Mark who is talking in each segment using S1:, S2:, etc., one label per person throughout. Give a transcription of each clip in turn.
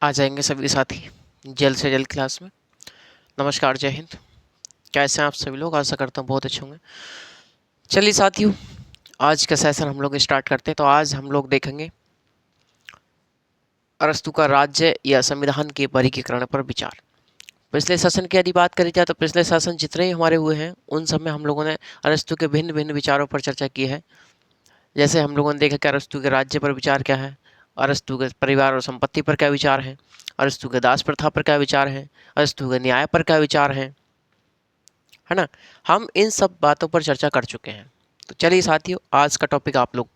S1: आ जाएंगे सभी साथी जल्द से जल्द क्लास में। नमस्कार, जय हिंद। कैसे हैं आप सभी लोग? आशा करता हूँ बहुत अच्छे होंगे। चलिए साथियों, आज का सेशन हम लोग स्टार्ट करते हैं। तो आज हम लोग देखेंगे अरस्तु का राज्य या संविधान के वर्गीकरण पर विचार। पिछले सेशन की यदि बात करी जाए तो पिछले सेशन जितने ही हमारे हुए हैं उन सब में हम लोगों ने अरस्तु के भिन्न भिन्न विचारों पर चर्चा की है। जैसे हम लोगों ने देखा कि अरस्तु के राज्य पर विचार क्या है, अरस्तु के परिवार और संपत्ति पर क्या विचार है, अरस्तु के दास प्रथा पर क्या विचार है, अरस्तु के न्याय पर क्या विचार है ना। हम इन सब बातों पर चर्चा कर चुके हैं। तो चलिए साथियों, आज का टॉपिक आप लोग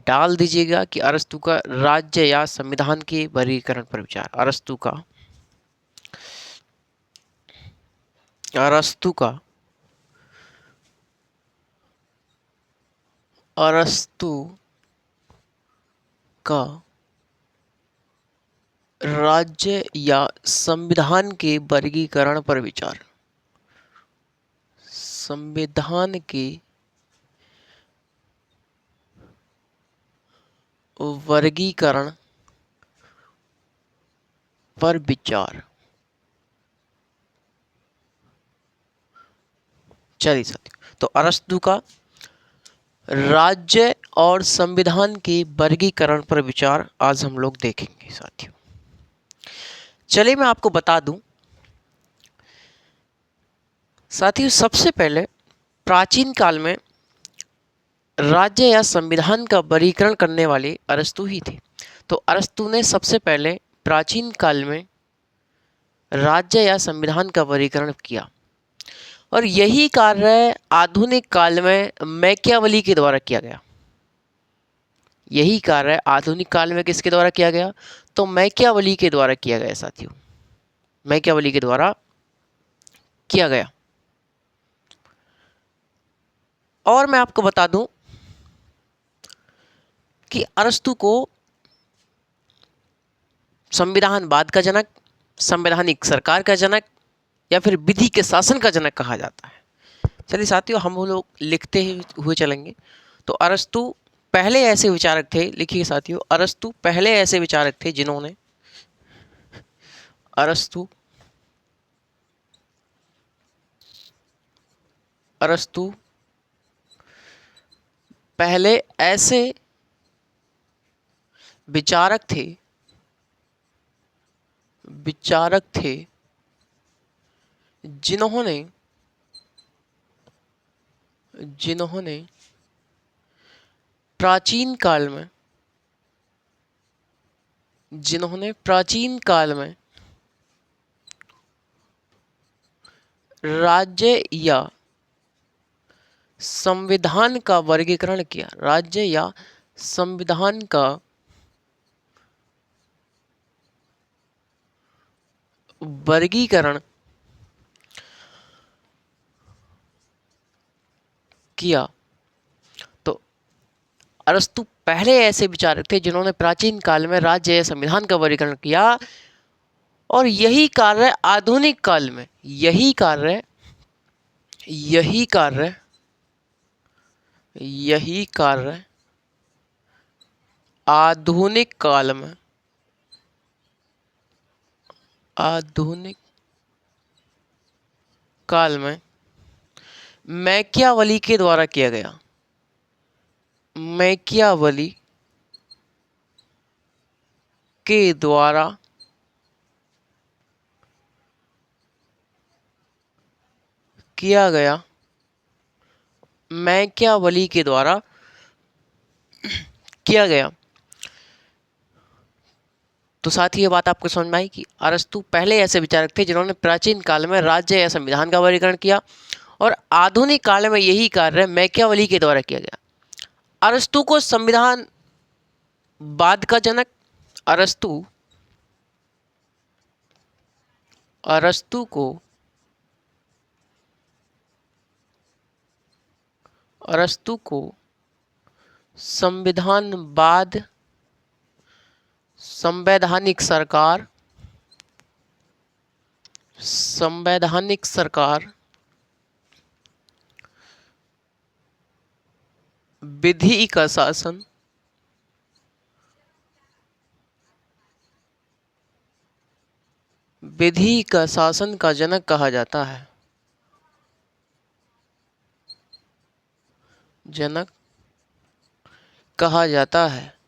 S1: डाल दीजिएगा कि अरस्तु का राज्य या संविधान के वर्गीकरण पर विचार। अरस्तु का अरस्तु का राज्य या संविधान के वर्गीकरण पर विचार। संविधान के वर्गीकरण पर विचार। चलिए साथियों, तो अरस्तु का राज्य और संविधान के वर्गीकरण पर विचार आज हम लोग देखेंगे साथियों। चलिए मैं आपको बता दूं साथियों, सबसे पहले प्राचीन काल में राज्य या संविधान का वर्गीकरण करने वाले अरस्तु ही थे। तो अरस्तु ने सबसे पहले प्राचीन काल में राज्य या संविधान का वर्गीकरण किया और यही कार्य आधुनिक काल में मैकियावेली के द्वारा किया गया। यही कार्य आधुनिक काल में किसके द्वारा किया गया? तो मैकियावेली के द्वारा किया गया साथियों, मैकियावेली के द्वारा किया गया। और मैं आपको बता दूं कि अरस्तु को संविधानवाद का जनक, संवैधानिक सरकार का जनक या फिर विधि के शासन का जनक कहा जाता है। चलिए साथियों, हम वो लोग लिखते हुए चलेंगे। तो अरस्तु पहले ऐसे विचारक थे, लिखिए साथियों, अरस्तु पहले ऐसे विचारक थे जिन्होंने अरस्तु अरस्तु पहले ऐसे विचारक थे जिन्होंने जिन्होंने प्राचीन काल में राज्य या संविधान का वर्गीकरण किया। राज्य या संविधान का वर्गीकरण किया। तो अरस्तु पहले ऐसे विचारक थे जिन्होंने प्राचीन काल में राज्य या संविधान का वर्गीकरण किया और यही कार्य आधुनिक काल में यही कार्य आधुनिक काल में मैकियावेली के द्वारा किया गया। मैकियावेली के द्वारा किया गया। मैकियावेली के द्वारा किया गया। तो साथ ही ये बात आपको समझ में आई कि अरस्तु पहले ऐसे विचारक थे जिन्होंने प्राचीन काल में राज्य या संविधान का वर्गीकरण किया और आधुनिक काल में यही कार्य मैकियावेली के द्वारा किया गया। अरस्तु को संविधान वाद का जनक, अरस्तु को संविधानवाद, संवैधानिक सरकार, विधि का शासन, विधि का शासन का जनक कहा जाता है। जनक कहा जाता है।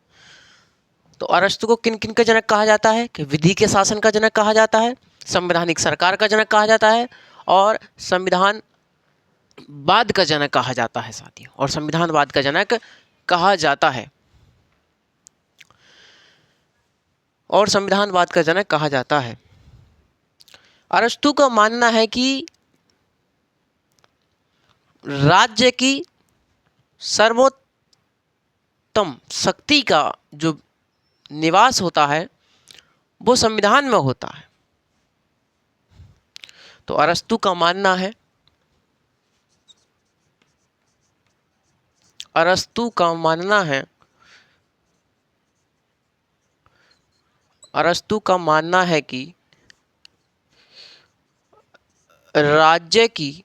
S1: तो अरस्तु को किन किन का जनक कहा जाता है? कि विधि के शासन का जनक कहा जाता है, संवैधानिक सरकार का जनक कहा जाता है, और संविधानवाद का जनक कहा जाता है साथियों, और संविधानवाद का जनक कहा जाता है, और संविधानवाद का जनक कहा जाता है। अरस्तु का मानना है कि राज्य की सर्वोत्तम शक्ति का जो निवास होता है वो संविधान में होता है। तो अरस्तु का मानना है, अरस्तु का मानना है, अरस्तु का मानना है कि राज्य की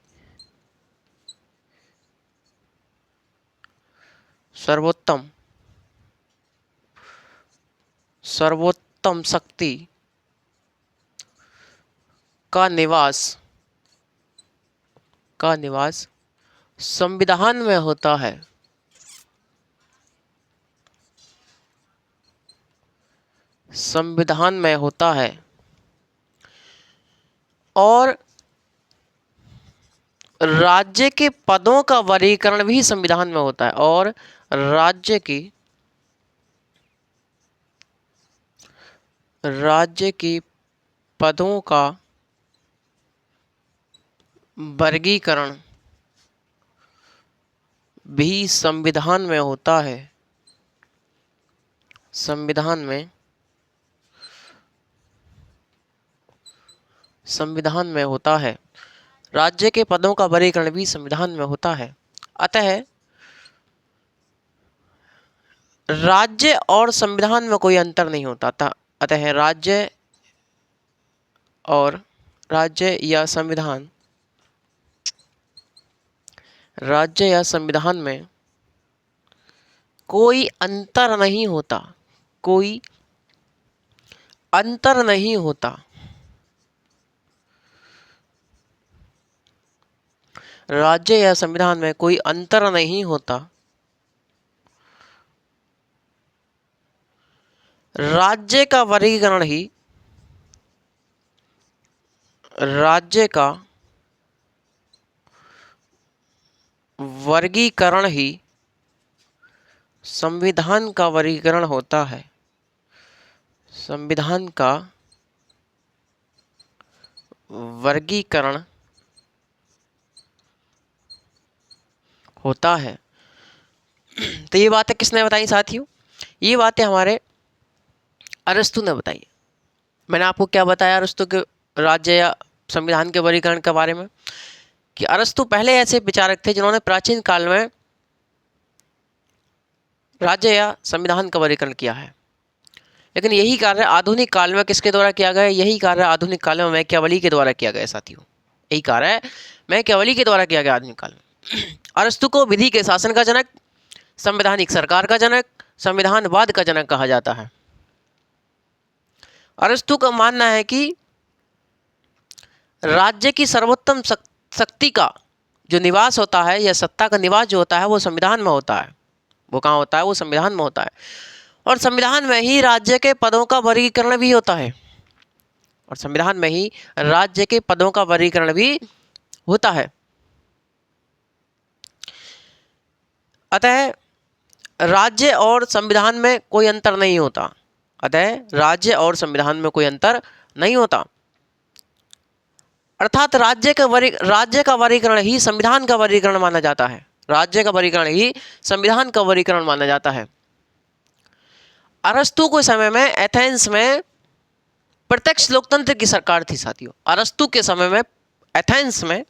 S1: सर्वोत्तम शक्ति का निवास संविधान में होता है। संविधान में होता है, और राज्य के पदों का वर्गीकरण भी संविधान में होता है, और राज्य के पदों का वर्गीकरण भी संविधान में होता है। संविधान में होता है। राज्य के पदों का वर्गीकरण भी संविधान में होता है। अतः राज्य और संविधान में कोई अंतर नहीं होता था। अतः राज्य या संविधान में कोई अंतर नहीं होता, कोई अंतर नहीं होता। राज्य या संविधान में कोई अंतर नहीं होता। राज्य का वर्गीकरण ही संविधान का वर्गीकरण होता है। संविधान का वर्गीकरण होता है। तो ये बातें किसने बताई साथियों? ये बातें हमारे अरस्तु ने बताई। मैंने आपको क्या बताया अरस्तु के राज्य या संविधान के वर्गीकरण के बारे में? कि अरस्तु पहले ऐसे विचारक थे जिन्होंने प्राचीन काल में राज्य या संविधान का वर्गीकरण किया है, लेकिन यही कार्य आधुनिक काल में किसके द्वारा किया गया? यही कार्य आधुनिक काल में मैकियावेली के द्वारा किया गया साथियों। यही कार्य मैकियावेली के द्वारा किया गया आधुनिक काल में। अरस्तु को विधि के शासन का जनक, संवैधानिक सरकार का जनक, संविधानवाद का जनक कहा जाता है। अरस्तु का मानना है कि राज्य की सर्वोत्तम शक्ति का जो निवास होता है या सत्ता का निवास जो होता है वो संविधान में होता है। वो कहाँ होता है? वो संविधान में होता है, और संविधान में ही राज्य के पदों का वर्गीकरण भी होता है, और संविधान में ही राज्य के पदों का वर्गीकरण भी होता है। अतः राज्य और संविधान में कोई अंतर नहीं होता। अतः राज्य और संविधान में कोई अंतर नहीं होता, अर्थात राज्य का वर्गीकरण ही संविधान का वर्गीकरण माना जाता है। राज्य का वर्गीकरण ही संविधान का वर्गीकरण माना जाता है। अरस्तु के समय में एथेंस में प्रत्यक्ष लोकतंत्र की सरकार थी साथियों। अरस्तु के समय में एथेंस में,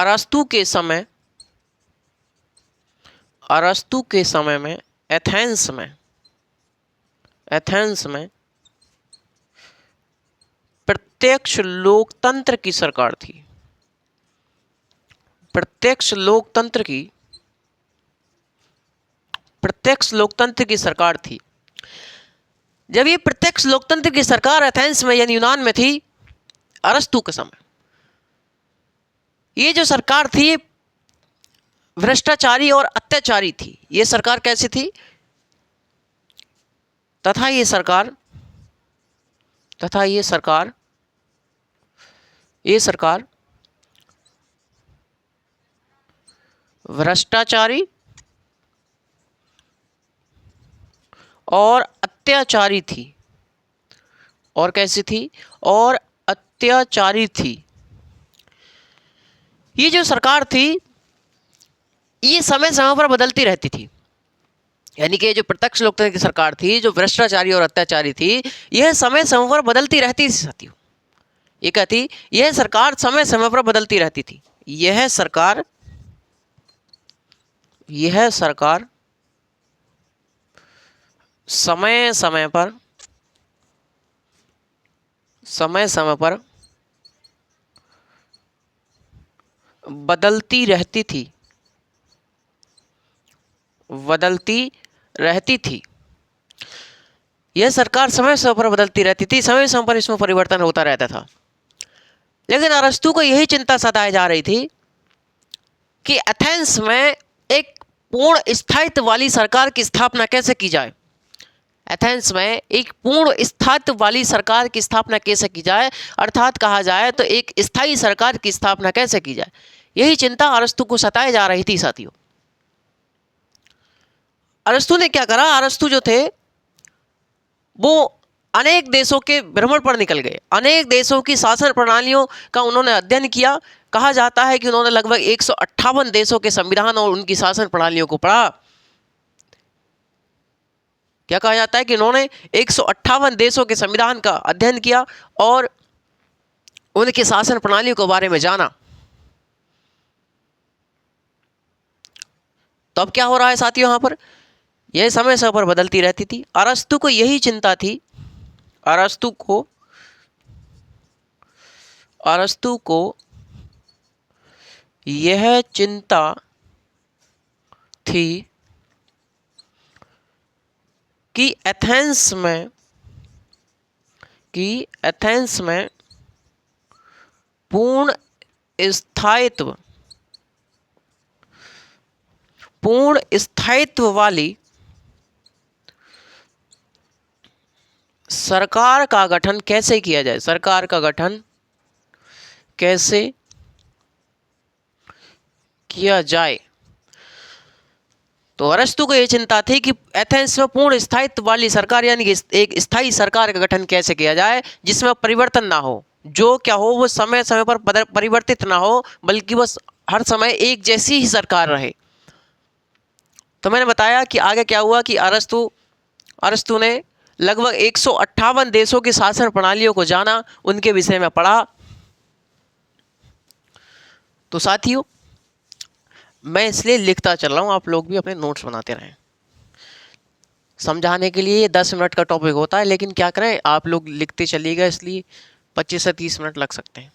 S1: अरस्तु के समय में एथेंस में प्रत्यक्ष लोकतंत्र की सरकार थी। प्रत्यक्ष लोकतंत्र की सरकार थी। जब ये प्रत्यक्ष लोकतंत्र की सरकार एथेंस में यानी यूनान में थी अरस्तु के समय, ये जो सरकार थी भ्रष्टाचारी और अत्याचारी थी। ये सरकार कैसी थी? तथा ये सरकार भ्रष्टाचारी और अत्याचारी थी। और कैसी थी? और अत्याचारी थी। ये जो सरकार थी ये समय समय पर बदलती रहती थी। यानी कि जो प्रत्यक्ष लोकतंत्र की सरकार थी, जो भ्रष्टाचारी और अत्याचारी थी, यह समय समय पर बदलती रहती थी साथियों। ये क्या थी? यह सरकार समय समय पर बदलती रहती थी। यह सरकार समय समय पर बदलती रहती थी। यह सरकार समय समय पर बदलती रहती थी, समय समय पर इसमें परिवर्तन होता रहता था। लेकिन अरस्तु को यही चिंता सताई जा रही थी कि एथेंस में एक पूर्ण स्थायित्व वाली सरकार की स्थापना कैसे की जाए। एथेंस में एक पूर्ण स्थायित्व वाली सरकार की स्थापना कैसे की जाए, अर्थात कहा जाए तो एक स्थायी सरकार की स्थापना कैसे की जाए, यही चिंता अरस्तु को सताए जा रही थी साथियों। अरस्तु ने क्या करा? अरस्तु जो थे वो अनेक देशों के भ्रमण पर निकल गए। अनेक देशों की शासन प्रणालियों का उन्होंने अध्ययन किया। कहा जाता है कि उन्होंने लगभग 158 देशों के संविधान और उनकी शासन प्रणालियों को पढ़ा। क्या कहा जाता है कि उन्होंने 158 देशों के संविधान का अध्ययन किया और उनके शासन प्रणालियों के बारे में जाना। तो अब क्या हो रहा है साथियों? यहां पर यह समय समय पर बदलती रहती थी। अरस्तु को यही चिंता थी, अरस्तु को यह चिंता थी कि एथेंस में पूर्ण स्थायित्व वाली सरकार का गठन कैसे किया जाए। सरकार का गठन कैसे किया जाए। तो अरस्तु को यह चिंता थी कि एथेंस में पूर्ण स्थायित्व वाली सरकार यानी कि एक स्थायी सरकार का गठन कैसे किया जाए जिसमें परिवर्तन ना हो, जो क्या हो वो समय समय पर परिवर्तित ना हो, बल्कि बस हर समय एक जैसी ही सरकार रहे। तो मैंने बताया कि आगे क्या हुआ कि अरस्तु ने लगभग 158 देशों की शासन प्रणालियों को जाना, उनके विषय में पढ़ा। तो साथियों मैं इसलिए लिखता चल रहा हूँ, आप लोग भी अपने नोट्स बनाते रहें। समझाने के लिए ये 10 मिनट का टॉपिक होता है, लेकिन क्या करें आप लोग लिखते चलिएगा, इसलिए 25 से 30 मिनट लग सकते हैं।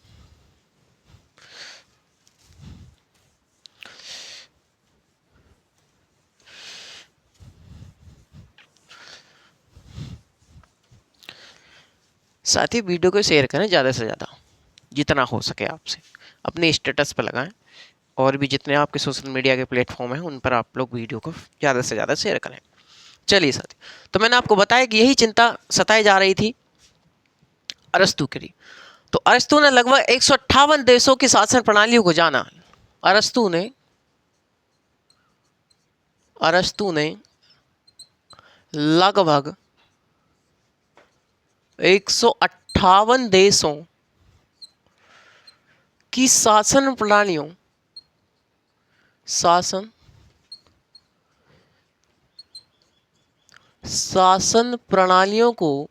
S1: साथ ही वीडियो को शेयर करें ज़्यादा से ज़्यादा, जितना हो सके आपसे अपने स्टेटस पर लगाएं, और भी जितने आपके सोशल मीडिया के प्लेटफॉर्म हैं उन पर आप लोग वीडियो को ज़्यादा से ज़्यादा शेयर करें। चलिए साथी, तो मैंने आपको बताया कि यही चिंता सताई जा रही थी अरस्तु के लिए। तो अरस्तु ने लगभग 158 देशों की शासन प्रणालियों को जाना। अरस्तु ने लगभग 158 देशों की शासन प्रणालियों को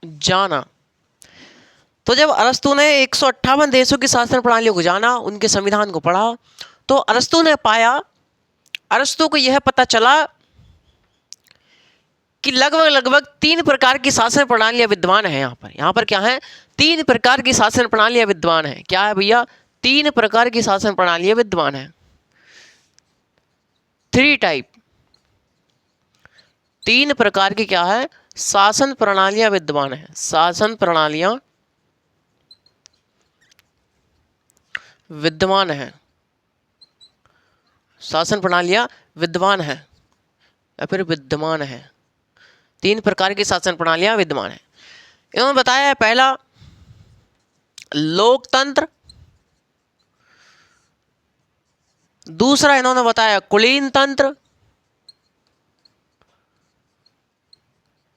S1: जाना। तो जब अरस्तु ने 158 देशों की शासन प्रणालियों को जाना, उनके संविधान को पढ़ा, तो अरस्तु को यह पता चला कि लगभग 3 प्रकार की शासन प्रणालियां विद्यमान है। यहाँ पर क्या है? 3 प्रकार की शासन प्रणालियां विद्यमान है। क्या है भैया? 3 प्रकार की शासन प्रणालियां विद्यमान है। 3 टाइप तीन प्रकार की क्या है, शासन प्रणालियां विद्यमान है। शासन प्रणालियां विद्यमान है, शासन प्रणालियां विद्यमान है या फिर विद्यमान है। तीन प्रकार की शासन प्रणालियां विद्यमान है। इन्होंने बताया है, पहला लोकतंत्र, दूसरा इन्होंने बताया कुलीन तंत्र,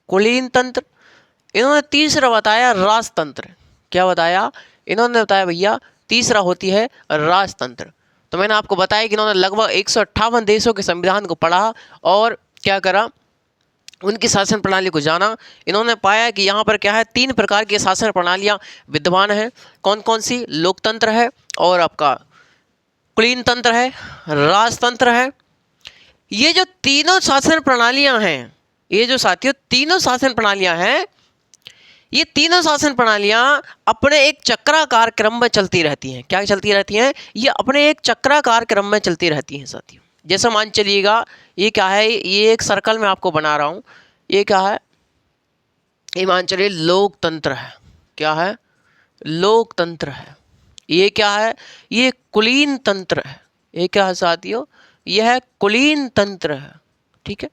S1: कुलीन तंत्र, इन्होंने तीसरा बताया राजतंत्र। क्या बताया इन्होंने, बताया भैया तीसरा होती है राजतंत्र। तो मैंने आपको बताया कि इन्होंने लगभग 158 देशों के संविधान को पढ़ा और क्या करा, उनकी शासन प्रणाली को जाना। इन्होंने पाया कि यहाँ पर क्या है, तीन प्रकार की शासन प्रणालियाँ विद्यमान हैं। कौन कौन सी, लोकतंत्र है और आपका कुलीन तंत्र है, राजतंत्र है। ये जो तीनों शासन प्रणालियाँ हैं, ये जो साथियों तीनों शासन प्रणालियाँ हैं, ये तीनों शासन प्रणालियाँ अपने एक चक्राकार क्रम में चलती रहती हैं। क्या चलती रहती हैं, ये अपने एक चक्राकार क्रम में चलती रहती हैं साथियों। जैसा मान चलिएगा, ये क्या है, ये एक सर्कल में आपको बना रहा हूँ, ये क्या है, ये मान चलिए लोकतंत्र है। क्या है, लोकतंत्र है। ये क्या है, ये कुलीन तंत्र है। ये क्या है साथियों, यह है कुलीन तंत्र है। ठीक है,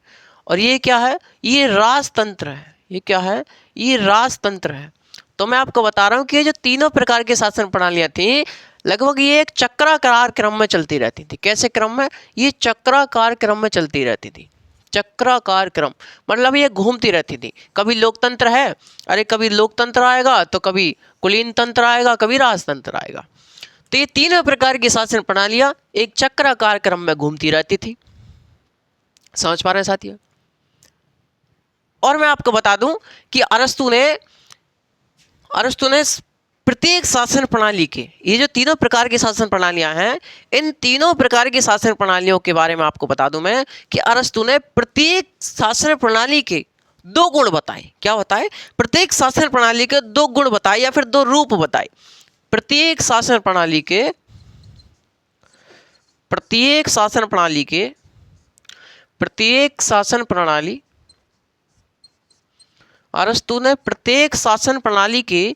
S1: और ये क्या है, ये राजतंत्र है। ये क्या है, ये राजतंत्र है। तो मैं आपको बता रहा हूँ कि ये जो तीनों प्रकार की शासन प्रणालियाँ थी, लगभग ये एक चक्राकार क्रम में चलती रहती थी। कैसे क्रम में, ये चक्राकार क्रम में चलती रहती थी। चक्राकार क्रम मतलब ये घूमती रहती थी। कभी लोकतंत्र है, अरे कभी लोकतंत्र आएगा तो कभी कुलीन तंत्र आएगा, कभी राजतंत्र आएगा। तो ये तीनों प्रकार की शासन प्रणालियां एक चक्राकार क्रम में घूमती रहती थी। समझ पा रहे हैं साथियों। और मैं आपको बता दूं कि अरस्तु ने प्रत्येक शासन प्रणाली के, ये जो तीनों प्रकार की शासन प्रणालियां हैं, इन तीनों प्रकार की शासन प्रणालियों के बारे में आपको बता दूं मैं कि अरस्तु ने प्रत्येक शासन प्रणाली के दो गुण बताए। क्या बताए, प्रत्येक शासन प्रणाली के दो गुण बताए या फिर दो रूप बताए। प्रत्येक शासन प्रणाली के, प्रत्येक शासन प्रणाली के, प्रत्येक शासन प्रणाली, अरस्तु ने प्रत्येक शासन प्रणाली के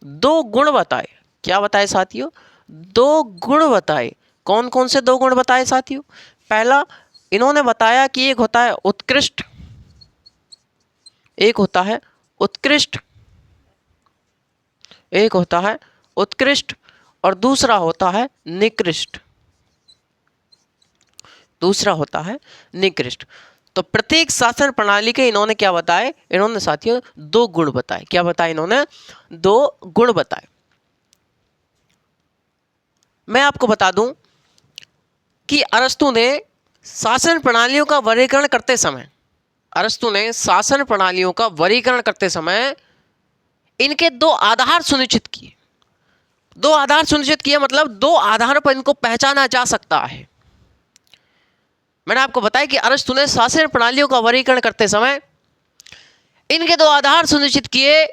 S1: दो गुण बताए। क्या बताए साथियों, दो गुण बताए। कौन कौन से दो गुण बताए साथियों, पहला इन्होंने बताया कि एक होता है उत्कृष्ट, एक होता है उत्कृष्ट, एक होता है उत्कृष्ट और दूसरा होता है निकृष्ट, दूसरा होता है निकृष्ट। तो प्रत्येक शासन प्रणाली के इन्होंने क्या बताए, इन्होंने साथियों दो गुण बताए। क्या बताए इन्होंने, दो गुण बताए। मैं आपको बता दूं कि अरस्तु ने शासन प्रणालियों का वर्गीकरण करते समय, अरस्तु ने शासन प्रणालियों का वर्गीकरण करते समय इनके दो आधार सुनिश्चित किए। दो आधार सुनिश्चित किए मतलब दो आधारों पर इनको पहचाना जा सकता है। मैंने आपको बताया कि अरस्तु ने शासन प्रणालियों का वर्गीकरण करते समय इनके दो आधार सुनिश्चित किए,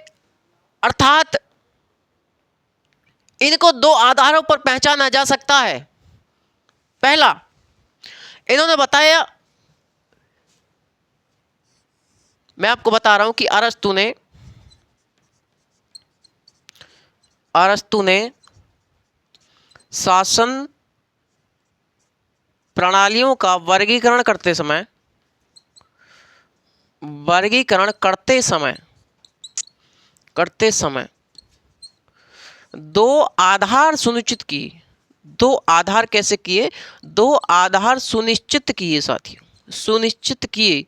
S1: अर्थात इनको दो आधारों पर पहचाना जा सकता है। पहला इन्होंने बताया, मैं आपको बता रहा हूं कि अरस्तु ने शासन प्रणालियों का वर्गीकरण करते समय, वर्गीकरण करते समय दो आधार सुनिश्चित किए। दो आधार कैसे किए, दो आधार सुनिश्चित किए साथियों, सुनिश्चित किए,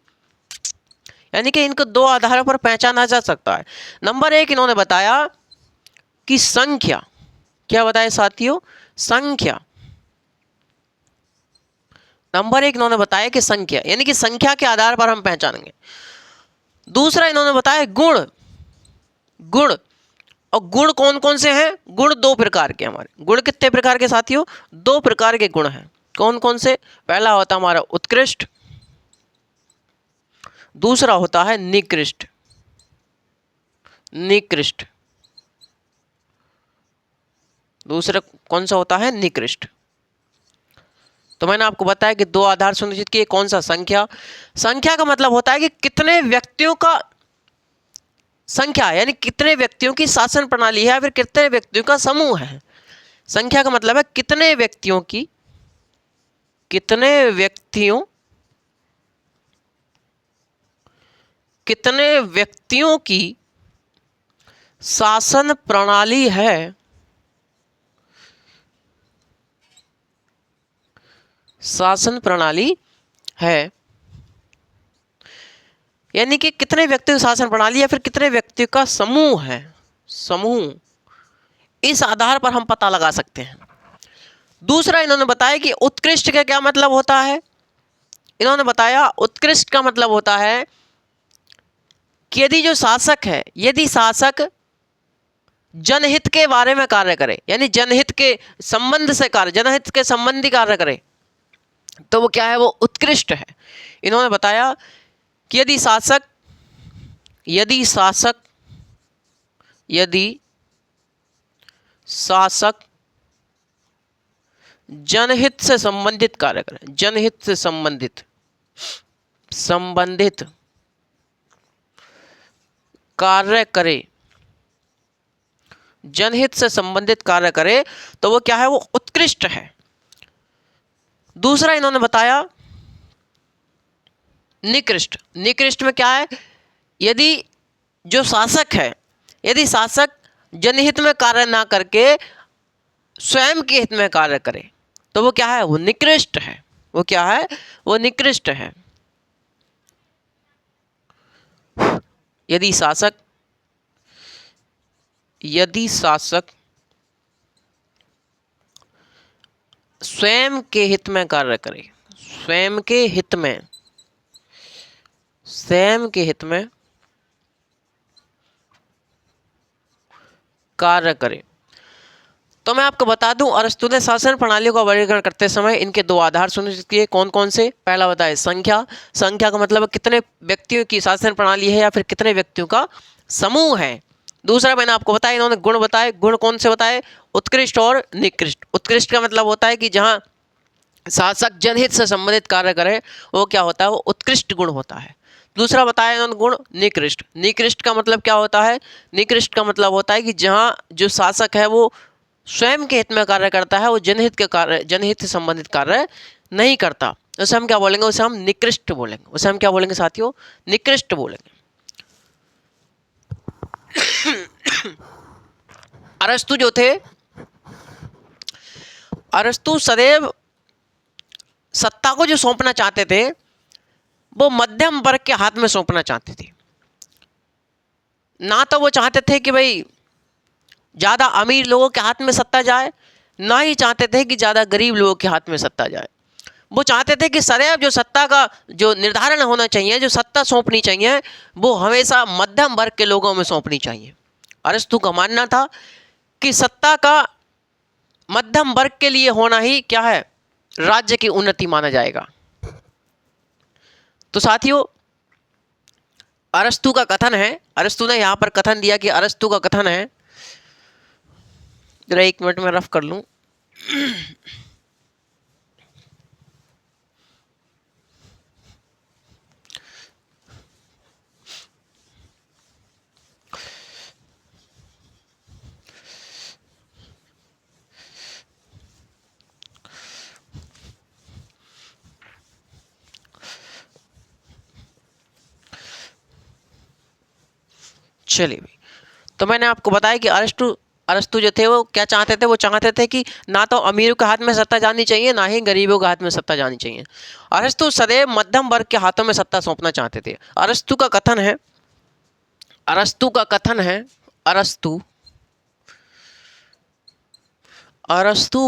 S1: यानी कि इनको दो आधारों पर पहचाना जा सकता है। नंबर एक इन्होंने बताया कि संख्या, क्या बताया साथियों, संख्या। नंबर एक इन्होंने बताया कि संख्या, यानी कि संख्या के आधार पर हम पहचानेंगे। दूसरा इन्होंने बताया गुण, गुण। और गुण कौन कौन से हैं, गुण दो प्रकार के। हमारे गुण कितने प्रकार के साथियों, दो प्रकार के गुण हैं। कौन कौन से, पहला होता हमारा उत्कृष्ट, दूसरा होता है निकृष्ट, निकृष्ट। दूसरा कौन सा होता है, निकृष्ट। तो मैंने आपको बताया कि दो आधार सुनिश्चित किए। कौन सा? संख्या। संख्या का मतलब होता है कि कितने व्यक्तियों का संख्या, यानी कितने व्यक्तियों की शासन प्रणाली है या फिर कितने व्यक्तियों का समूह है। संख्या का मतलब है कितने व्यक्तियों की, कितने व्यक्तियों की शासन प्रणाली है, शासन प्रणाली है, यानी कि कितने व्यक्तियों की शासन प्रणाली या फिर कितने व्यक्तियों का समूह है, समूह। इस आधार पर हम पता लगा सकते हैं। दूसरा इन्होंने बताया कि उत्कृष्ट का क्या मतलब होता है। इन्होंने बताया उत्कृष्ट का मतलब होता है कि यदि जो शासक है, यदि शासक जनहित के बारे में कार्य करे, यानी जनहित के संबंध से कार्य, जनहित के संबंधी कार्य करे, तो वो क्या है? वो उत्कृष्ट है। इन्होंने बताया कि यदि शासक जनहित से संबंधित कार्य करे, जनहित से संबंधित कार्य करे, जनहित से संबंधित कार्य करे, तो वो क्या है? वो उत्कृष्ट है। दूसरा इन्होंने बताया निकृष्ट। निकृष्ट में क्या है? यदि जो शासक है, यदि शासक जनहित में कार्य ना करके स्वयं के हित में कार्य करे, तो वो क्या है? वो निकृष्ट है। वो क्या है? वो निकृष्ट है। यदि शासक स्वयं के हित में कार्य करे, स्वयं के हित में कार्य करे। तो मैं आपको बता दूं, अरस्तु ने शासन प्रणालियों का वर्गीकरण करते समय इनके दो आधार सुनिश्चित किए। कौन कौन से? पहला बताए संख्या। संख्या का मतलब कितने व्यक्तियों की शासन प्रणाली है या फिर कितने व्यक्तियों का समूह है। दूसरा मैंने आपको बताया, इन्होंने गुण बताए। गुण कौन से बताए? उत्कृष्ट और निकृष्ट। उत्कृष्ट का मतलब होता है कि जहाँ शासक जनहित से संबंधित कार्य करे, वो क्या होता है? वो उत्कृष्ट गुण होता है। दूसरा बताया इन्होंने गुण निकृष्ट। निकृष्ट का मतलब क्या होता है? निकृष्ट का मतलब होता है कि जहाँ जो शासक है वो स्वयं के हित में कार्य करता है, वो जनहित से संबंधित कार्य नहीं करता, उसे हम क्या बोलेंगे? उसे हम निकृष्ट बोलेंगे। उसे हम क्या बोलेंगे साथियों? निकृष्ट बोलेंगे। अरस्तु जो थे, अरस्तु सदैव सत्ता को जो सौंपना चाहते थे, वो मध्यम वर्ग के हाथ में सौंपना चाहते थे। ना तो वो चाहते थे कि भाई ज़्यादा अमीर लोगों के हाथ में सत्ता जाए, ना ही चाहते थे कि ज़्यादा गरीब लोगों के हाथ में सत्ता जाए। वो चाहते थे कि सदैव जो सत्ता का जो निर्धारण होना चाहिए, जो सत्ता सौंपनी चाहिए, वो हमेशा मध्यम वर्ग के लोगों में सौंपनी चाहिए। अरस्तु का मानना था कि सत्ता का मध्यम वर्ग के लिए होना ही क्या है? राज्य की उन्नति माना जाएगा। तो साथियों, अरस्तु का कथन है, अरस्तु ने यहाँ पर कथन दिया कि अरस्तु का कथन है, जरा एक मिनट में रफ कर लूं। चलिए भाई, तो मैंने आपको बताया कि अरस्तु जो थे वो क्या चाहते थे? वो चाहते थे कि ना तो अमीरों के हाथ में सत्ता जानी चाहिए, ना ही गरीबों के हाथ में सत्ता जानी चाहिए। अरस्तु सदैव मध्यम वर्ग के हाथों में सत्ता सौंपना चाहते थे। अरस्तु का कथन है, अरस्तु का कथन है, अरस्तु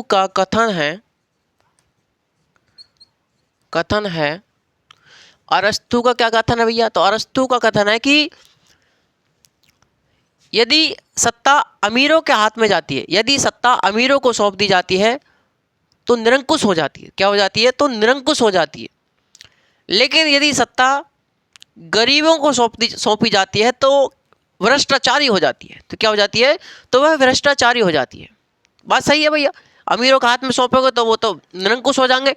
S1: का कथन है, अरस्तु का क्या कथन है भैया? तो अरस्तु का कथन है कि यदि सत्ता अमीरों के हाथ में जाती है, यदि सत्ता अमीरों को सौंप दी जाती है, तो निरंकुश हो जाती है। क्या हो जाती है? तो निरंकुश हो जाती है। लेकिन यदि सत्ता गरीबों को सौंपी जाती है, तो भ्रष्टाचारी हो जाती है। तो क्या हो जाती है? तो वह भ्रष्टाचारी हो जाती है। बात सही है भैया। अमीरों के हाथ में सौंपोगे तो वो तो निरंकुश हो जाएंगे,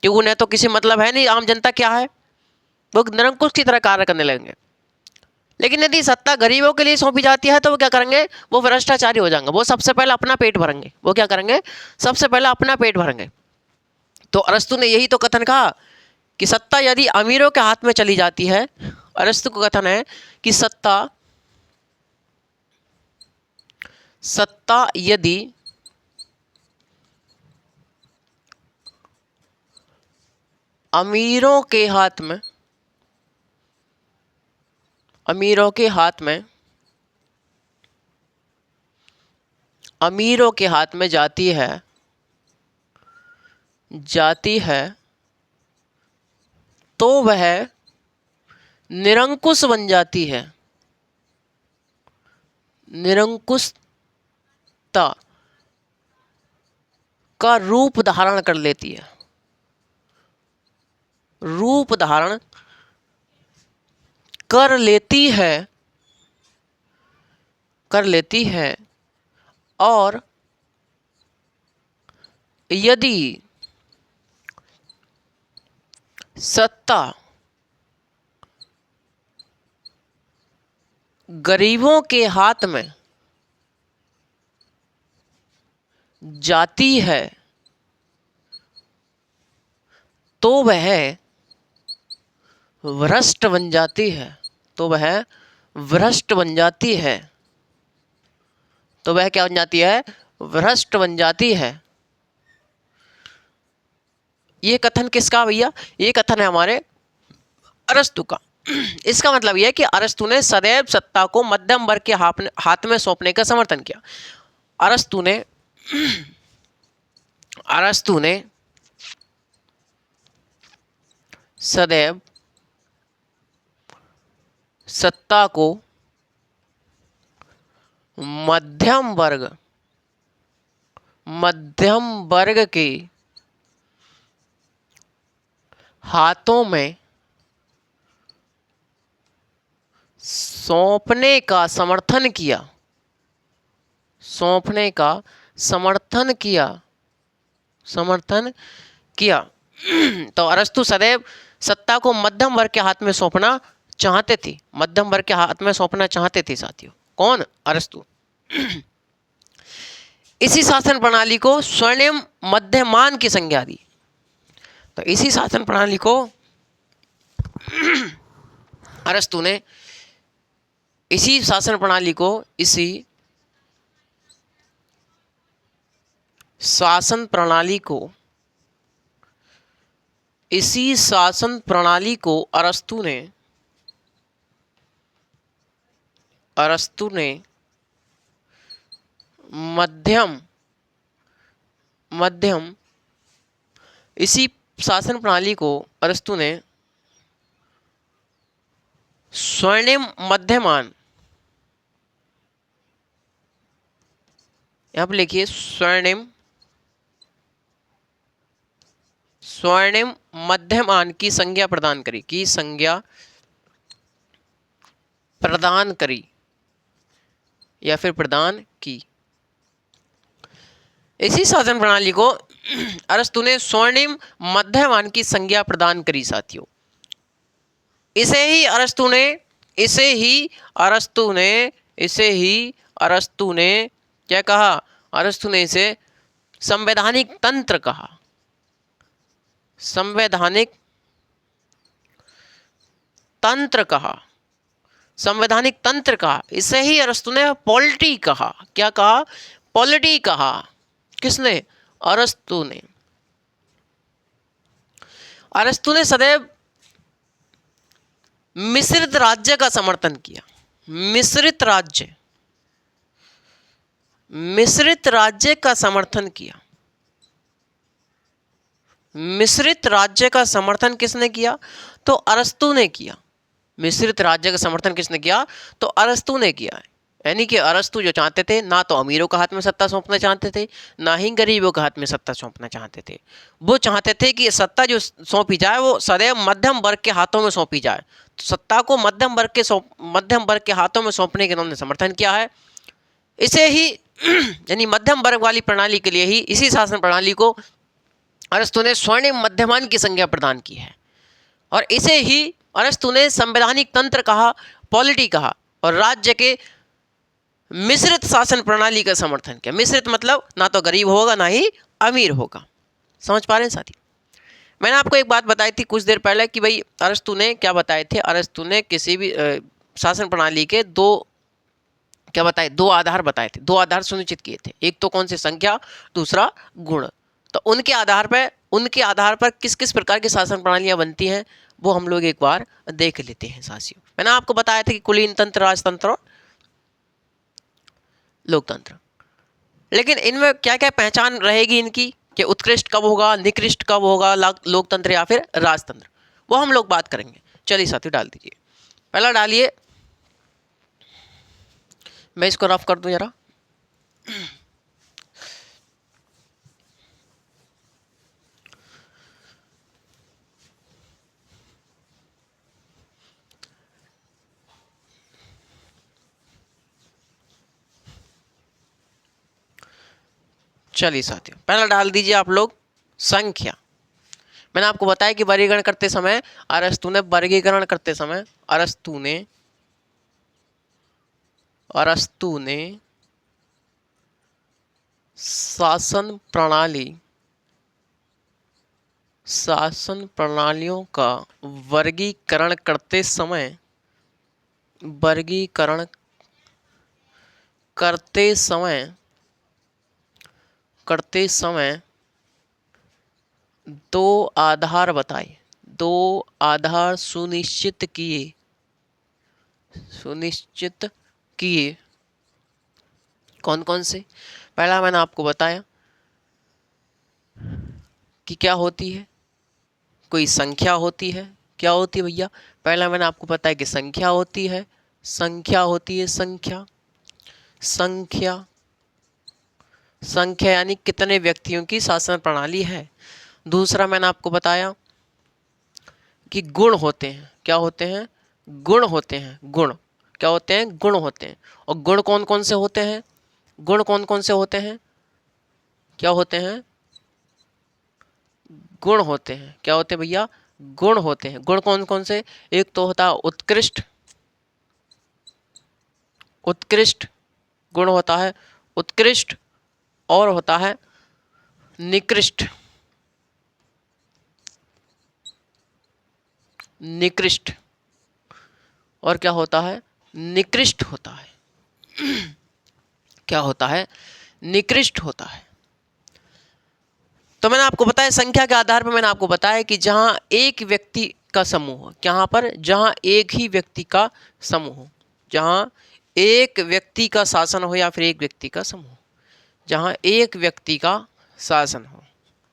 S1: क्योंकि उन्हें तो किसी मतलब है नहीं आम जनता क्या है, वो निरंकुश की तरह कार्य करने लगेंगे। लेकिन यदि सत्ता गरीबों के लिए सौंपी जाती है तो वो क्या करेंगे, वो भ्रष्टाचारी हो जाएंगे, वो सबसे पहले अपना पेट भरेंगे। वो क्या करेंगे, सबसे पहले अपना पेट भरेंगे। तो अरस्तु ने यही तो कथन कहा कि सत्ता यदि अमीरों के हाथ में चली जाती है, अरस्तु का कथन है कि सत्ता यदि अमीरों के हाथ में अमीरों के हाथ में जाती है तो वह निरंकुश बन जाती है, निरंकुशता का रूप धारण कर लेती है, रूप धारण कर लेती है। और यदि सत्ता गरीबों के हाथ में जाती है तो वह भ्रष्ट बन जाती है, तो वह भ्रष्ट बन जाती है, तो वह क्या बन जाती है, भ्रष्ट बन जाती है। ये कथन किसका भैया, ये कथन है हमारे अरस्तु का। इसका मतलब यह है कि अरस्तु ने सदैव सत्ता को मध्यम वर्ग के हाथ में सौंपने का समर्थन किया। अरस्तु ने सदैव सत्ता को मध्यम वर्ग के हाथों में सौंपने का समर्थन किया। तो अरस्तु सदैव सत्ता को मध्यम वर्ग के हाथ में सौंपना चाहते थे, मध्यम वर्ग के हाथ में सौंपना चाहते थे साथियों। कौन, अरस्तु। इसी शासन प्रणाली को स्वर्णिम मध्यमान की संज्ञा दी। तो इसी शासन प्रणाली को अरस्तु ने इसी शासन प्रणाली को अरस्तु ने इसी शासन प्रणाली को अरस्तु ने स्वर्णिम मध्यमान, यहां पर लिखिए स्वर्णिम मध्यमान की संज्ञा प्रदान करी या फिर प्रदान की। इसी शासन प्रणाली को अरस्तु ने स्वर्णिम मध्यमान की संज्ञा प्रदान करी साथियों। इसे ही अरस्तु ने क्या कहा, अरस्तु ने इसे संवैधानिक तंत्र कहा, संवैधानिक तंत्र कहा। इसे ही अरस्तु ने पॉलिटी कहा। क्या कहा, पॉलिटी कहा। किसने, अरस्तु ने। अरस्तु ने सदैव मिश्रित राज्य का समर्थन किया। मिश्रित राज्य का समर्थन किया। मिश्रित राज्य का समर्थन किसने किया, तो अरस्तु ने किया। मिश्रित राज्य का समर्थन किसने किया, तो अरस्तु ने किया है। यानी कि अरस्तु जो चाहते थे, ना तो अमीरों का हाथ में सत्ता सौंपना चाहते थे, ना ही गरीबों के हाथ में सत्ता सौंपना चाहते थे। वो चाहते थे कि सत्ता जो सौंपी जाए वो सदैव मध्यम वर्ग के हाथों में सौंपी जाए। तो सत्ता को मध्यम वर्ग के हाथों में सौंपने के उन्होंने समर्थन किया है। इसे ही यानी मध्यम वर्ग वाली प्रणाली के लिए ही इसी शासन प्रणाली को अरस्तु ने स्वर्णिम मध्यमान की संज्ञा प्रदान की है और इसे ही अरस्तु ने संवैधानिक तंत्र कहा, पॉलिटी कहा और राज्य के मिश्रित शासन प्रणाली का समर्थन किया। मिश्रित मतलब ना तो गरीब होगा ना ही अमीर होगा। समझ पा रहे हैं साथी? मैंने आपको एक बात बताई थी कुछ देर पहले कि भाई अरस्तु ने क्या बताए थे, अरस्तु ने किसी भी शासन प्रणाली के दो आधार बताए थे, दो आधार सुनिश्चित किए थे। एक तो कौन से, संख्या, दूसरा गुण। तो उनके आधार पर किस किस प्रकार की शासन प्रणालियां बनती हैं वो हम लोग एक बार देख लेते हैं साथियों। मैंने आपको बताया था कि कुलीन तंत्र, राजतंत्र और लोकतंत्र। लेकिन इनमें क्या क्या पहचान रहेगी इनकी, कि उत्कृष्ट कब होगा, निकृष्ट कब होगा, लोकतंत्र या फिर राजतंत्र, वो हम लोग बात करेंगे। चलिए साथियों डाल दीजिए, पहला डालिए, मैं इसको रफ कर दूं जरा। चलिए साथियों, पहला डाल दीजिए आप लोग संख्या। मैंने आपको बताया कि वर्गीकरण करते समय अरस्तु ने शासन प्रणालियों का वर्गीकरण करते समय दो आधार सुनिश्चित किए। कौन कौन से? पहला मैंने आपको बताया कि क्या होती है, कोई संख्या होती है। क्या होती है भैया? पहला मैंने आपको बताया कि संख्या होती है। संख्या यानी कितने व्यक्तियों की शासन प्रणाली है। दूसरा मैंने आपको बताया कि गुण होते हैं। क्या होते हैं? गुण होते हैं। गुण क्या होते हैं? गुण होते हैं। और गुण कौन कौन से होते हैं? क्या होते हैं? गुण होते हैं। क्या होते हैं भैया? गुण होते हैं। गुण कौन कौन से? एक तो होता है उत्कृष्ट गुण होता है उत्कृष्ट, और होता है निकृष्ट। और क्या होता है? निकृष्ट होता है। क्या होता है? निकृष्ट होता है। तो मैंने आपको बताया संख्या के आधार पर, मैंने आपको बताया कि जहां एक व्यक्ति का समूह हो, जहां एक ही व्यक्ति का समूह हो, जहां एक व्यक्ति का शासन हो या फिर एक व्यक्ति का समूह, जहां एक व्यक्ति का शासन हो।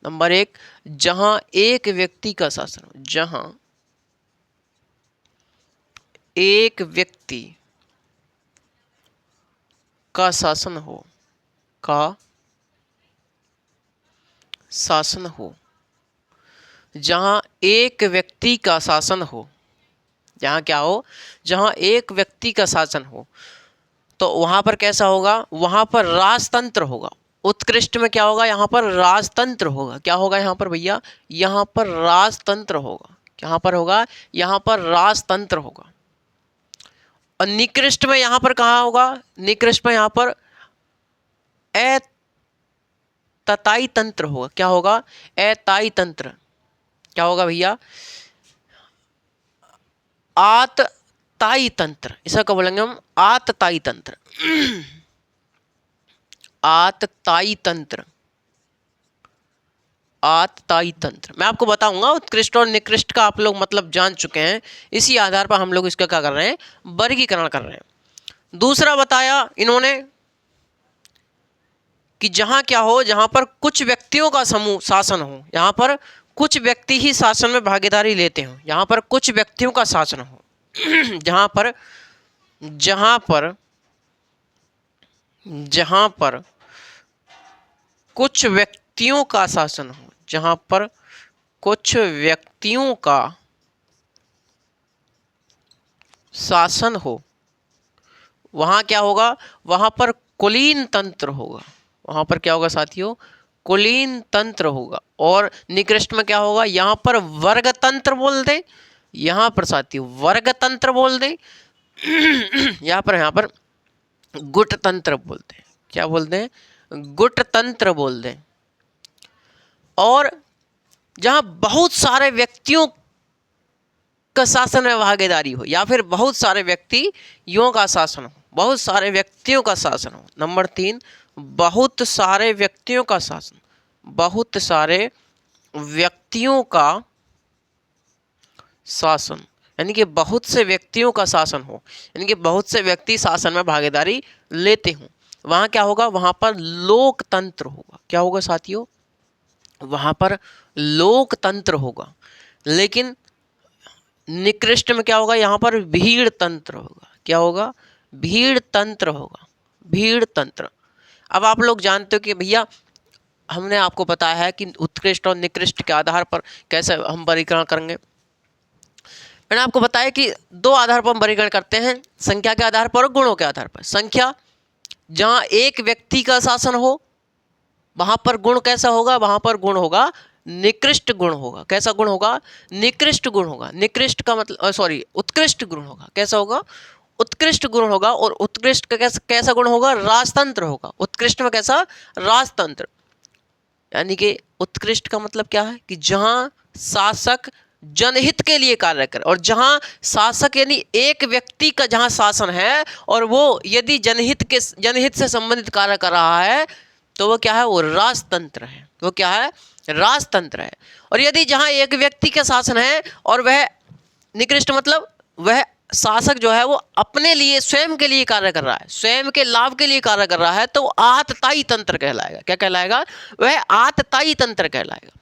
S1: नंबर एक, जहां एक व्यक्ति का शासन हो, जहां एक व्यक्ति का शासन हो, जहां एक व्यक्ति का शासन हो, जहां क्या हो? जहां एक व्यक्ति का शासन हो, तो वहां पर कैसा होगा? वहां पर राजतंत्र होगा। उत्कृष्ट में क्या होगा? यहाँ पर राजतंत्र होगा। क्या होगा यहाँ पर भैया? यहाँ पर राजतंत्र होगा। यहाँ पर होगा, यहाँ पर राजतंत्र होगा। और निकृष्ट में यहाँ पर कहाँ होगा? निकृष्ट में यहाँ पर अतताई तंत्र होगा। क्या होगा? अताई तंत्र। क्या होगा भैया? आतताई तंत्र। इसका क्या बोलेंगे हम? आतताई तंत्र। आतताई तंत्र। मैं आपको बताऊंगा, उत्कृष्ट और निकृष्ट का आप लोग मतलब जान चुके हैं। इसी आधार पर हम लोग इसका क्या कर रहे हैं? वर्गीकरण कर रहे हैं। दूसरा बताया इन्होंने कि जहां क्या हो? जहां पर कुछ व्यक्तियों का समूह शासन हो, यहां पर कुछ व्यक्ति ही शासन में भागीदारी लेते हो, यहां पर कुछ व्यक्तियों का शासन हो। जहां पर कुछ व्यक्तियों का शासन हो, जहां पर कुछ व्यक्तियों का शासन हो, वहां क्या होगा? वहां पर कुलीन तंत्र होगा। वहां पर क्या होगा साथियों? कुलीन तंत्र होगा। और निकृष्ट में क्या होगा, यहाँ पर वर्ग तंत्र बोल दें, यहाँ पर साथियों वर्ग तंत्र बोल दें, यहाँ पर गुट तंत्र बोलते हैं। क्या बोलते हैं, गुट तंत्र बोल दें। और जहां बहुत सारे व्यक्तियों का शासन में भागीदारी हो, या फिर बहुत सारे व्यक्तियों का शासन हो, बहुत सारे व्यक्तियों का शासन हो। नंबर 3, बहुत सारे व्यक्तियों का शासन, बहुत सारे व्यक्तियों का शासन, यानी कि बहुत से व्यक्तियों का शासन हो, यानी कि बहुत से व्यक्ति शासन में भागीदारी लेते हों। वहाँ क्या होगा, वहाँ पर लोकतंत्र होगा। क्या होगा साथियों, वहाँ पर लोकतंत्र होगा। लेकिन निकृष्ट में क्या होगा, यहाँ पर भीड़ तंत्र होगा। क्या होगा, भीड़ तंत्र होगा, भीड़ तंत्र। अब आप लोग जानते हो कि भैया हमने आपको बताया है कि उत्कृष्ट और निकृष्ट के आधार पर कैसे हम वर्गीकरण करेंगे। मैंने आपको बताया कि 2 आधार पर हम वर्गीकरण करते हैं, संख्या के आधार पर और गुणों के आधार पर। संख्या, जहाँ एक व्यक्ति का शासन हो, वहाँ पर गुण कैसा होगा, वहाँ पर गुण होगा निकृष्ट गुण होगा। कैसा गुण होगा, निकृष्ट गुण होगा। निकृष्ट का मतलब उत्कृष्ट गुण होगा। कैसा होगा, उत्कृष्ट गुण होगा। और उत्कृष्ट का कैसा गुण होगा, राजतंत्र होगा। उत्कृष्ट में कैसा, राजतंत्र। यानी कि उत्कृष्ट का मतलब क्या है कि जहां शासक जनहित के लिए कार्य करे, और जहां शासक यानी एक व्यक्ति का जहां शासन है और वो यदि जनहित से संबंधित कार्य कर रहा है, तो वो क्या है, वो राजतंत्र है। वो क्या है, राजतंत्र है। और यदि जहां एक व्यक्ति का शासन है और वह निकृष्ट मतलब वह शासक जो है वो अपने लिए स्वयं के लिए कार्य कर रहा है, स्वयं के लाभ के लिए कार्य कर रहा है, तो आतताई तंत्र कहलाएगा। क्या कहलाएगा, वह आतताई तंत्र कहलाएगा।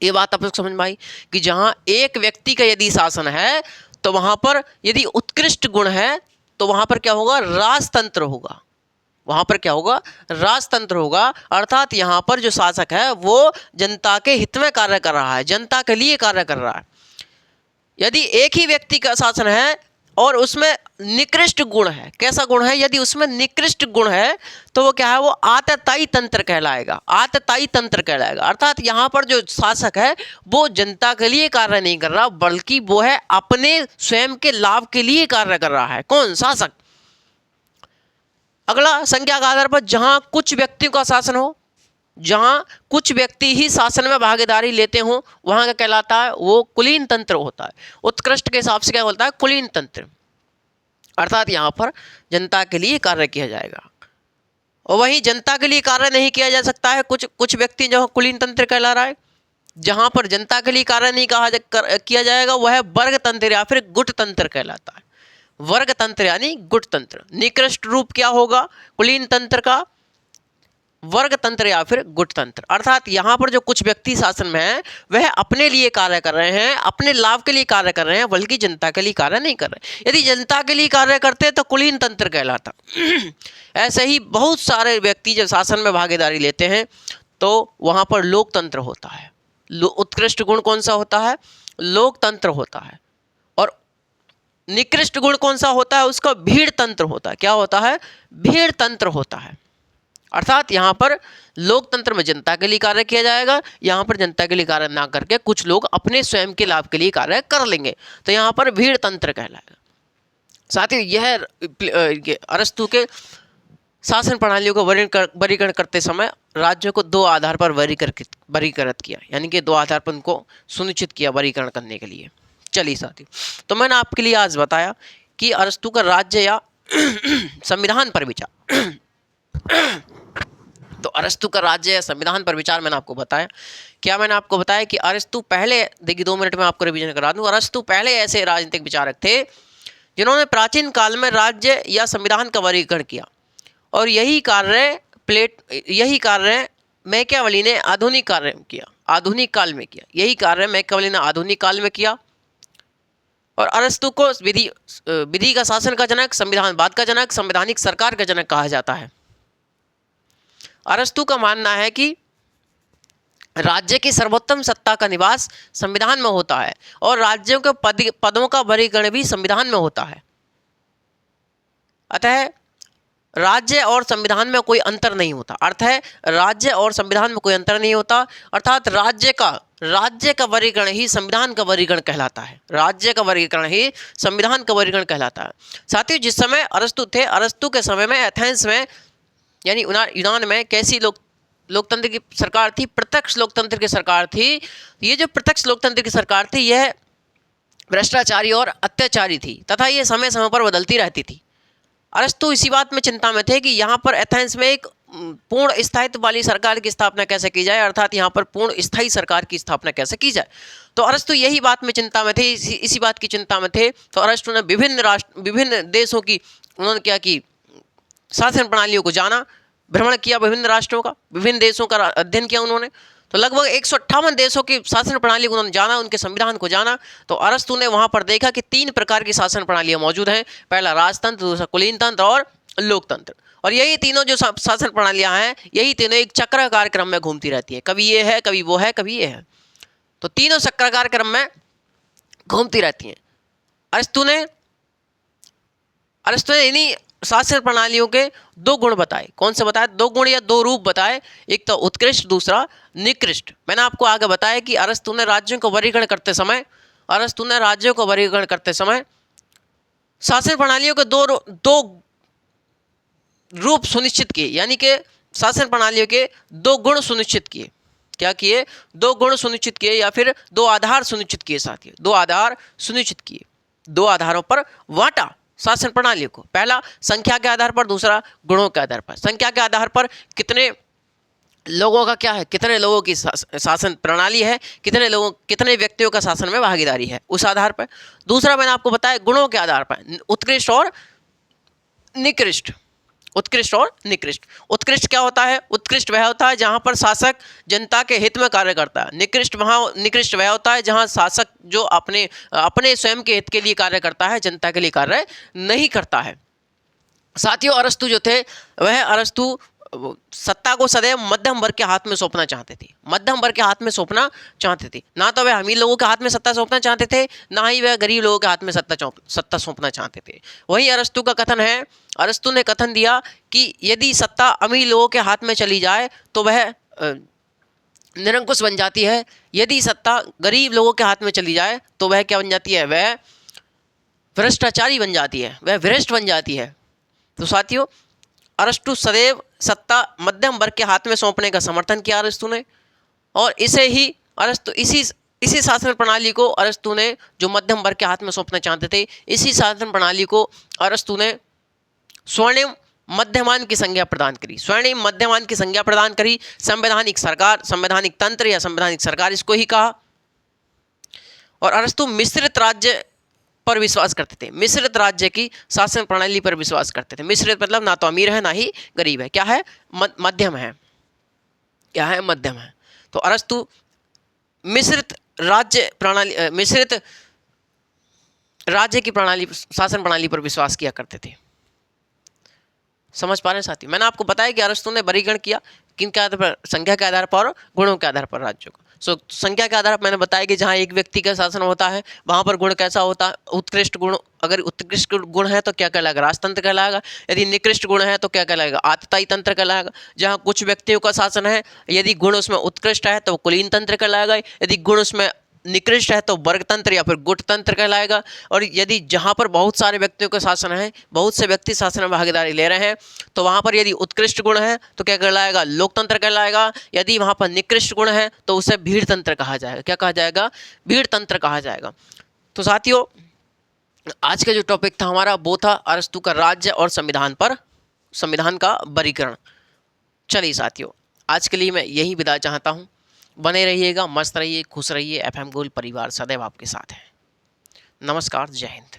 S1: ये बात आप लोग समझ में आई कि जहां एक व्यक्ति का यदि शासन है तो वहां पर यदि उत्कृष्ट गुण है तो वहां पर क्या होगा, राजतंत्र होगा। वहां पर क्या होगा, राजतंत्र होगा। अर्थात यहां पर जो शासक है वो जनता के हित में कार्य कर रहा है, जनता के लिए कार्य कर रहा है। यदि एक ही व्यक्ति का शासन है और उसमें निकृष्ट गुण है, कैसा गुण है, यदि उसमें निकृष्ट गुण है तो वो क्या है, वो आतताई तंत्र कहलाएगा। आतताई तंत्र कहलाएगा। अर्थात यहाँ पर जो शासक है वो जनता के लिए कार्य नहीं कर रहा, बल्कि वो है अपने स्वयं के लाभ के लिए कार्य कर रहा है। कौन, शासक। अगला, संख्या के आधार पर जहां कुछ व्यक्तियों का शासन हो, जहां कुछ व्यक्ति ही शासन में भागीदारी लेते हों, वहां क्या कहलाता है, वो कुलीन तंत्र होता है। उत्कृष्ट के हिसाब से क्या बोलता है, कुलीन तंत्र। अर्थात यहां पर जनता के लिए कार्य किया जाएगा। और वहीं जनता के लिए कार्य नहीं किया जा सकता है, कुछ व्यक्ति जो कुलीन तंत्र कहला रहा है। जहां पर जनता के लिए कार्य नहीं किया जाएगा वह वर्ग तंत्र या फिर गुट तंत्र कहलाता है। वर्ग तंत्र यानी गुट तंत्र। निकृष्ट रूप क्या होगा कुलीन तंत्र का, वर्ग तंत्र या फिर गुट तंत्र। अर्थात यहाँ पर जो कुछ व्यक्ति शासन में है वह अपने लिए कार्य कर रहे हैं, अपने लाभ के लिए कार्य कर रहे हैं, बल्कि जनता के लिए कार्य नहीं कर रहे। यदि जनता के लिए कार्य करते तो कुलीन तंत्र कहलाता। ऐसे ही बहुत सारे व्यक्ति जब शासन में भागीदारी लेते हैं तो वहाँ पर लोकतंत्र होता है। उत्कृष्ट गुण कौन सा होता है, लोकतंत्र होता है। और निकृष्ट गुण कौन सा होता है, उसका भीड़ तंत्र होता है। क्या होता है, भीड़ तंत्र होता है। अर्थात यहाँ पर लोकतंत्र में जनता के लिए कार्य किया जाएगा, यहाँ पर जनता के लिए कार्य ना करके कुछ लोग अपने स्वयं के लाभ के लिए कार्य कर लेंगे, तो यहाँ पर भीड़ तंत्र कहलाएगा। साथ ही यह अरस्तु के शासन प्रणालियों को वर्गीकरण करते समय राज्यों को 2 आधार पर वर्गीकृत किया, यानी कि 2 आधार पर उनको सुनिश्चित किया वर्गीकरण करने के लिए। चलिए साथी, तो मैंने आपके लिए आज बताया कि अरस्तु का राज्य या संविधान पर विचार तो अरस्तु का राज्य या संविधान पर विचार मैंने आपको बताया। क्या मैंने आपको बताया कि अरस्तु पहले, देखिए 2 मिनट में आपको रिवीजन करा दूं, अरस्तु पहले ऐसे राजनीतिक विचारक थे जिन्होंने प्राचीन काल में राज्य या संविधान का वर्गीकरण किया, और यही कार्य मैकियावेली ने आधुनिक काल में किया। यही कार्य मैकियावेली ने आधुनिक काल में किया। और अरस्तु को विधि का शासन का जनक, संविधानवाद का जनक, संवैधानिक सरकार का जनक कहा जाता है। अरस्तु का मानना है कि राज्य की सर्वोत्तम सत्ता का निवास संविधान में होता है और राज्यों के पदों का वर्गीकरण भी संविधान में होता है। अतः राज्य और संविधान में कोई अंतर नहीं होता। अर्थ है राज्य और संविधान में कोई अंतर नहीं होता, अर्थात राज्य का वर्गीकरण ही संविधान का वर्गीकरण कहलाता है। राज्य का वर्गीकरण ही संविधान का वर्गीकरण कहलाता है। साथियों, जिस समय अरस्तु थे, अरस्तु के समय में एथेंस में यानी यूनान में कैसी लोकतंत्र की सरकार थी? प्रत्यक्ष लोकतंत्र की सरकार थी। ये जो प्रत्यक्ष लोकतंत्र की सरकार थी, यह भ्रष्टाचारी और अत्याचारी थी तथा ये समय समय पर बदलती रहती थी। अरस्तु इसी बात में चिंता में थे कि यहाँ पर एथेंस में एक पूर्ण स्थायित्व वाली सरकार की स्थापना कैसे की जाए, अर्थात यहाँ पर पूर्ण स्थायी सरकार की स्थापना कैसे की जाए। तो अरस्तु यही बात में चिंता में थे, इसी बात की चिंता में थे। तो अरस्तु ने विभिन्न देशों की उन्होंने क्या की, शासन प्रणालियों को जाना, भ्रमण किया, विभिन्न राष्ट्रों का, विभिन्न देशों का अध्ययन किया उन्होंने। तो लगभग 158 देशों की शासन प्रणाली को उन्होंने जाना, उनके संविधान को जाना। तो अरस्तु ने वहाँ पर देखा कि 3 प्रकार की शासन प्रणालियाँ मौजूद हैं। पहला राजतंत्र, दूसरा कुलीन तंत्र और लोकतंत्र। और यही तीनों जो शासन प्रणालियाँ हैं, यही तीनों एक चक्राकार क्रम में घूमती रहती है। कभी ये है, कभी वो है, कभी ये है। तो तीनों चक्राकार क्रम में घूमती रहती हैं। अरस्तु ने इन्हीं शासन प्रणालियों के 2 गुण बताए। कौन से बताए? 2 गुण या 2 रूप बताए। एक तो उत्कृष्ट, दूसरा निकृष्ट। मैंने आपको आगे बताया कि अरस्तु ने राज्यों को वर्गीकरण करते समय शासन प्रणालियों के 2 रूप सुनिश्चित किए, यानी कि शासन प्रणालियों के 2 गुण सुनिश्चित किए। क्या किए? 2 गुण सुनिश्चित किए या फिर 2 आधार सुनिश्चित किए। साथियों, 2 आधार सुनिश्चित किए। 2 आधारों पर बांटा शासन प्रणाली को। पहला संख्या के आधार पर, दूसरा गुणों के आधार पर। संख्या के आधार पर कितने लोगों का क्या है, कितने लोगों की शासन प्रणाली है, कितने व्यक्तियों का शासन में भागीदारी है, उस आधार पर। दूसरा मैंने आपको बताया गुणों के आधार पर, उत्कृष्ट और निकृष्ट। उत्कृष्ट क्या होता है? उत्कृष्ट वह होता है जहां पर शासक जनता के हित में कार्य करता है। निकृष्ट वह होता है जहां शासक जो अपने स्वयं के हित के लिए कार्य करता है, जनता के लिए कार्य नहीं करता है। साथियों, अरस्तु जो थे, वह अरस्तु सत्ता को सदैव मध्यम वर्ग के हाथ में सौंपना चाहते थे। ना तो वह अमीर लोगों के हाथ में सत्ता सौंपना चाहते थे, ना ही वह गरीब लोगों के हाथ में सत्ता सौंपना चाहते थे। वही अरस्तु का कथन है। अरस्तु ने कथन दिया कि यदि सत्ता अमीर लोगों के हाथ में चली जाए तो वह निरंकुश बन जाती है। यदि सत्ता गरीब लोगों के हाथ में चली जाए तो वह क्या बन जाती है? वह भ्रष्टाचारी बन जाती है, वह भ्रष्ट बन जाती है। तो साथियों, अरस्तु सदैव सत्ता मध्यम वर्ग के हाथ में सौंपने का समर्थन किया अरस्तु ने, और इसी शासन प्रणाली को अरस्तु ने, जो मध्यम वर्ग के हाथ में सौंपना चाहते थे, इसी शासन प्रणाली को अरस्तु ने स्वर्णिम मध्यमान की संज्ञा प्रदान करी। स्वर्णिम मध्यमान की संज्ञा प्रदान करी। संवैधानिक सरकार, संवैधानिक तंत्र या संवैधानिक सरकार इसको ही कहा। और अरस्तु मिश्रित राज्य पर विश्वास करते थे, मिश्रित राज्य की शासन प्रणाली पर विश्वास करते थे। मिश्रित मतलब ना तो अमीर है ना ही गरीब है, क्या है? मध्यम है। क्या है? मध्यम है। तो अरस्तु मिश्रित राज्य की प्रणाली, शासन प्रणाली पर विश्वास किया करते थे। समझ पा रहे हैं साथी? मैंने आपको बताया कि अरस्तु ने वर्गीकरण किया किन के आधार पर? संख्या के आधार पर और गुणों के आधार पर राज्यों को। संख्या के आधार पर मैंने बताया कि जहाँ एक व्यक्ति का शासन होता है वहाँ पर गुण कैसा होता है? उत्कृष्ट गुण। अगर उत्कृष्ट गुण है तो क्या कहलाएगा? राजतंत्र कहलाएगा। यदि निकृष्ट गुण है तो क्या कहलाएगा? आततायी तंत्र कहलाएगा। जहाँ कुछ व्यक्तियों का शासन है, यदि गुण उसमें उत्कृष्ट है तो कुलीन तंत्र कहलाएगा। यदि गुण उसमें निकृष्ट है तो वर्गतंत्र या फिर गुट तंत्र कहलाएगा। और यदि जहाँ पर बहुत सारे व्यक्तियों का शासन है, बहुत से व्यक्ति शासन में भागीदारी ले रहे हैं, तो वहाँ पर यदि उत्कृष्ट गुण है तो क्या कहलाएगा? लोकतंत्र कहलाएगा। यदि वहाँ पर निकृष्ट गुण है तो उसे भीड़ तंत्र कहा जाएगा। क्या कहा जाएगा? भीड़ तंत्र कहा जाएगा। तो साथियों, आज का जो टॉपिक था हमारा वो था अरस्तु का राज्य और संविधान का वर्गीकरण। चलिए साथियों, आज के लिए मैं यही विदा चाहता हूँ। बने रहिएगा, मस्त रहिए, खुश रहिए। FM गोल्ड परिवार सदैव आपके साथ है। नमस्कार, जय हिंद।